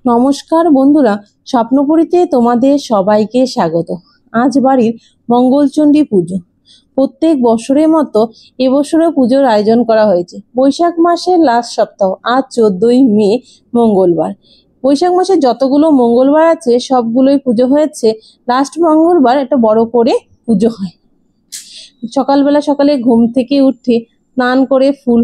নমস্কার বন্ধুরা, স্বপ্নপুরীতে তোমাদের সবাইকে স্বাগত। আজ বাড়ির মঙ্গলচণ্ডী পুজো। প্রত্যেক বছরের মতো এবছরও পুজোর আয়োজন করা হয়েছে। বৈশাখ মাসের লাস্ট সপ্তাহ, আজ 14ই মে মঙ্গলবার। বৈশাখ মাসে যতগুলো মঙ্গলবার আছে সবগুলোই পুজো হয়েছে। লাস্ট মঙ্গলবার একটা বড় করে পুজো হয়। সকালে ঘুম থেকে উঠে স্নান করে ফুল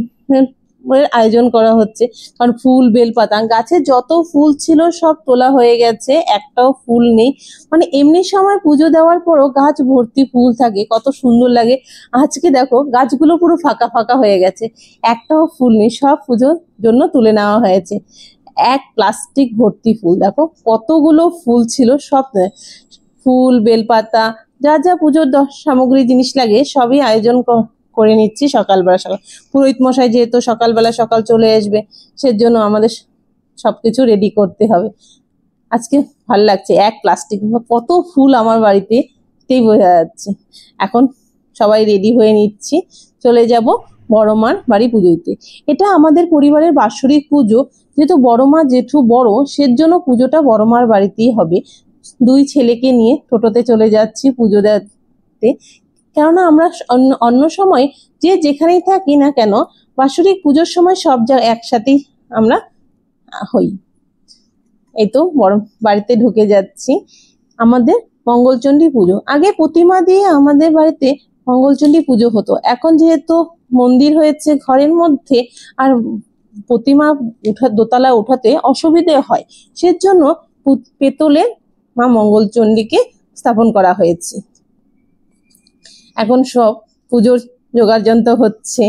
আয়োজন করা হচ্ছে, কারণ ফুল বেলপাতা গাছে যত ফুল ছিল সব তোলা হয়ে গেছে, একটাও ফুল নেই। মানে এমনি সময় পুজো দেওয়ার পরও গাছ ভর্তি ফুল থাকে, কত সুন্দর লাগে। আজকে দেখো গাছগুলো পুরো ফাঁকা ফাঁকা হয়ে গেছে, একটাও ফুল নেই, সব পুজোর জন্য তুলে নেওয়া হয়েছে। এক প্লাস্টিক ভর্তি ফুল, দেখো কতগুলো ফুল ছিল। সব ফুল বেলপাতা যা যা পুজোর সামগ্রী জিনিস লাগে সবই আয়োজন করে নিচ্ছি সকালবেলা। পুরোহিত মশাই যেহেতু সকালবেলা চলে আসবে, সেজন্য আমাদের সবকিছু রেডি করতে হবে। আজকে ভালো লাগছে, এক প্লাস্টিক কত ফুল আমার বাড়িতেই বোঝা যাচ্ছে। এখন সবাই রেডি হয়ে নিচ্ছি, চলে যাব বড় মার বাড়ি পুজো দিতে। এটা আমাদের পরিবারের বাৎসরিক পুজো, যেহেতু বড় মা জেঠু বড়, সেজন্য পুজোটা বড় মার বাড়িতেই হবে। দুই ছেলেকে নিয়ে টোটোতে চলে যাচ্ছি পুজো দিতে, কেননা আমরা অন্য সময় যে যেখানেই থাকি না কেন বাৎসরিক পুজোর সময় সব জায়গায় একসাথেই আমরা হই। এই তো বড় বাড়িতে ঢুকে যাচ্ছি। আমাদের মঙ্গলচণ্ডী পুজো, আগে প্রতিমা দিয়ে আমাদের বাড়িতে মঙ্গলচণ্ডী পুজো হতো। এখন যেহেতু মন্দির হয়েছে ঘরের মধ্যে, আর প্রতিমা দোতলা উঠাতে অসুবিধে হয়, সেজন্য পেতলের মা মঙ্গলচণ্ডীকে স্থাপন করা হয়েছে। এখন সব পুজোর জোগাড় যন্ত্র হচ্ছে,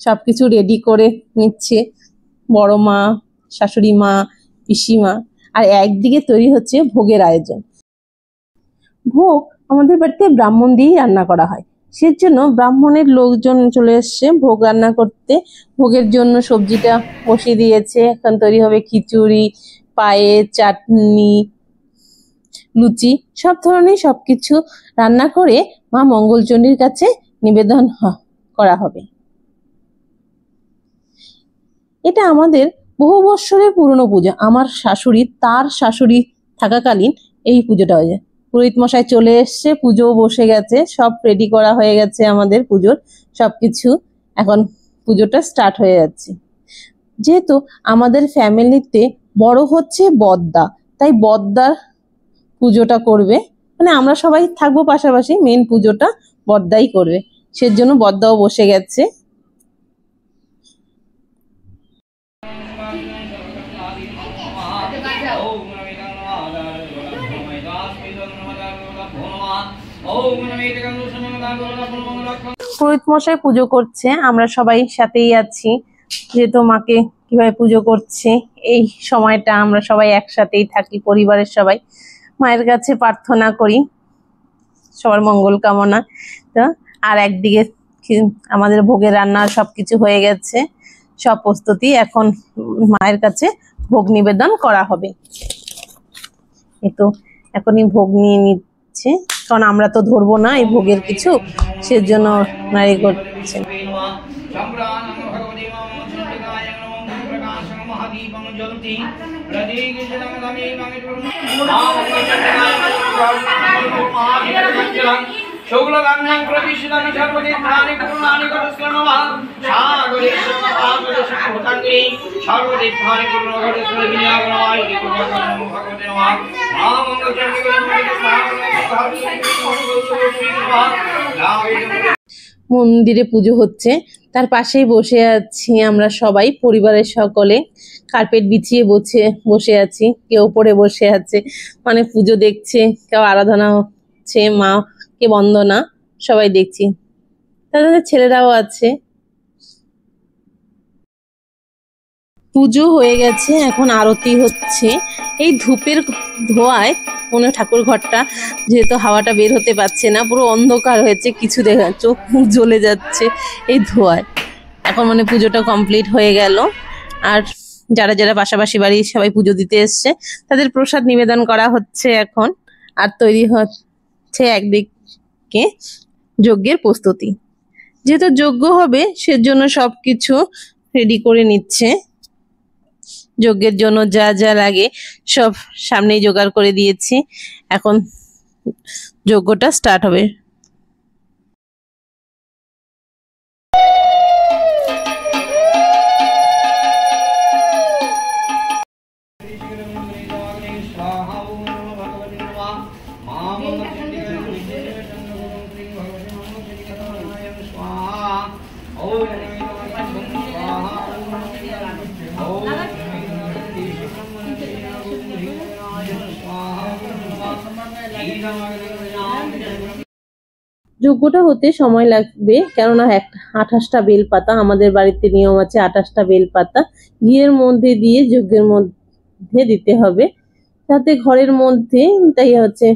সবকিছু রেডি করে নিচ্ছে বড় মা, শাশুড়ি মা, পিসিমা। আর একদিকে তৈরি হচ্ছে ভোগের আয়োজন। ভোগ আমাদের বাড়িতে ব্রাহ্মণ দিয়েই রান্না করা হয়, সেজন্য ব্রাহ্মণের লোকজন চলে এসছে ভোগ রান্না করতে। ভোগের জন্য সবজিটা বসিয়ে দিয়েছে, এখন তৈরি হবে খিচুড়ি, পায়েস, চাটনি, লুচি, সব ধরনের সবকিছু রান্না করে মা মঙ্গলচণ্ডীর কাছে নিবেদন করা হবে। এটা আমাদের বহু বৎসরের পুরনো পুজো। আমার তার শাশুড়ি থাকাকালীন এই পুজোটা হয়ে যায়। পুরোহিত মশাই চলে এসছে, পুজো বসে গেছে, সব রেডি করা হয়ে গেছে আমাদের পুজোর সবকিছু। এখন পুজোটা স্টার্ট হয়ে যাচ্ছে। যেহেতু আমাদের ফ্যামিলিতে বড় হচ্ছে বদ্দা, তাই বদ্দার পুজোটা করবে, মানে আমরা সবাই থাকবো পাশাপাশি, মেন পুজোটা বদ্দাই করবে, সেজন্য বদ্দাও বসে গেছে। পুরোহিত মশাই পুজো করছে, আমরা সবাই সাথেই আছি। যেহেতু মাকে কিভাবে পুজো করছে, এই সময়টা আমরা সবাই একসাথেই থাকি, পরিবারের সবাই মায়ের কাছে প্রার্থনা করি সবার মঙ্গল কামনা। তো আর একদিকে আমাদের ভোগের রান্না সবকিছু হয়ে গেছে, সব প্রস্তুতি। এখন মায়ের কাছে ভোগ নিবেদন করা হবে। এই তো এখনই ভোগ নিয়ে নিচ্ছে, কারণ আমরা তো ধরবো না এই ভোগের কিছু, সেজন্য নারী করছে। মন্দিরে পুজো হচ্ছে, তার পাশেই বসে আছি আমরা সবাই, পরিবারের সকলে কার্পেট বিছিয়ে বসে আছি। কেউ উপরে বসে আছে, মানে পুজো দেখছে, কেউ আরাধনা হচ্ছে, মাকে বন্দনা, সবাই দেখছি। তাদের ছেলেরাও আছে। পুজো হয়ে গেছে, এখন আরতি হচ্ছে। এই ধূপের ধোঁয়ায় মনে ঠাকুর ঘরটা, যেহেতু হাওয়াটা বের হতে পারছে না, পুরো অন্ধকার হয়েছে, কিছু দেখা, চোখ মুখ জ্বলে যাচ্ছে এই ধোঁয়ায়। এখন মানে পুজোটা কমপ্লিট হয়ে গেল। আর যারা যারা পাশাপাশি বাড়ি সবাই পুজো দিতে এসছে, তাদের প্রসাদ নিবেদন করা হচ্ছে এখন। আর তৈরি হচ্ছে একদিকে যজ্ঞের প্রস্তুতি। যেহেতু যজ্ঞ হবে, সেজন্য সবকিছু রেডি করে নিচ্ছে। যজ্ঞের জন্য যা যা লাগে সব সামনেই জোগাড় করে দিয়েছি। এখন যজ্ঞটা স্টার্ট হবে। যজ্ঞটা হতে সময় লাগবে, কেননা 28টা বেলপাতা, আমাদের বাড়িতে নিয়ম আছে 28টা বেলপাতা ঘিয়ের মধ্যে দিয়ে যজ্ঞের মধ্যে দিতে হবে, যাতে ঘরের মধ্যে তাই হচ্ছে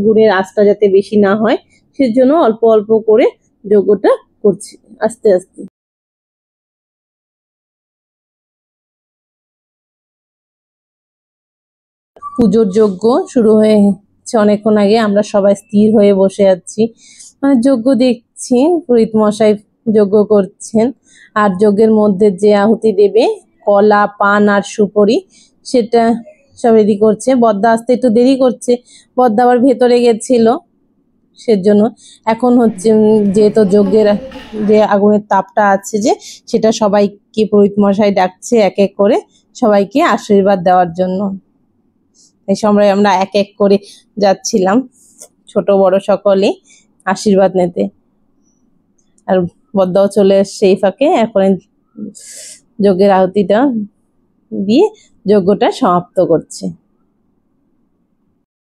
গুড়ের আঁচটা যাতে বেশি না হয়, সেজন্য অল্প অল্প করে যজ্ঞটা করছি আস্তে আস্তে। পুজোর যজ্ঞ শুরু হয়েছে অনেকক্ষণ আগে, আমরা সবাই স্থির হয়ে বসে আছি, মানে যজ্ঞ দেখছি। পুরোহিত মশাই যজ্ঞ করছেন, আর যজ্ঞের মধ্যে যে আহুতি দেবে কলা, পান আর সুপরি, সেটা সব রেডি করছে। বদ্দা আসতে একটু দেরি করছে, বদ্দা আবার ভেতরে গেছিল, সেজন্য এখন হচ্ছে যেহেতু যজ্ঞের যে আগুনের তাপটা আছে যে, সেটা সবাইকে পুরোহিত মশাই ডাকছে এক এক করে সবাইকে আশীর্বাদ দেওয়ার জন্য। এই সময় আমরা এক এক করে যাচ্ছিলাম, ছোট বড় সকলে আশীর্বাদ নিতে, আর বদ্দাও চলে এসছে এই ফাঁকে। এখন যজ্ঞের আহুতিটা দিয়ে যজ্ঞটা সমাপ্ত করছে।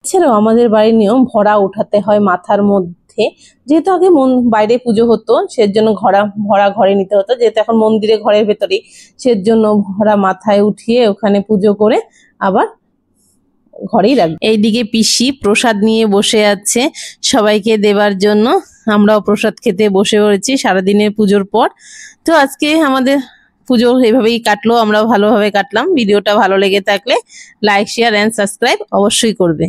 এছাড়াও আমাদের বাড়ির নিয়ম ভরা উঠাতে হয় মাথার মধ্যে, যেহেতু আগে বাইরে পুজো হতো সেজন্য ভরা ঘরে নিতে হতো, যেহেতু এখন মন্দিরে ঘরের ভেতরেই, সেজন্য ভরা মাথায় উঠিয়ে ওখানে পুজো করে আবার ঘরেই রাখবে। এইদিকে পিসি প্রসাদ নিয়ে বসে আছে সবাইকে দেবার জন্য, আমরাও প্রসাদ খেতে বসে পড়েছি সারাদিনের পুজোর পর। তো আজকে আমাদের পুজো এইভাবেই কাটলো, আমরাও ভালোভাবে কাটলাম। ভিডিওটা ভালো লেগে থাকলে লাইক, শেয়ার এন্ড সাবস্ক্রাইব অবশ্যই করবে।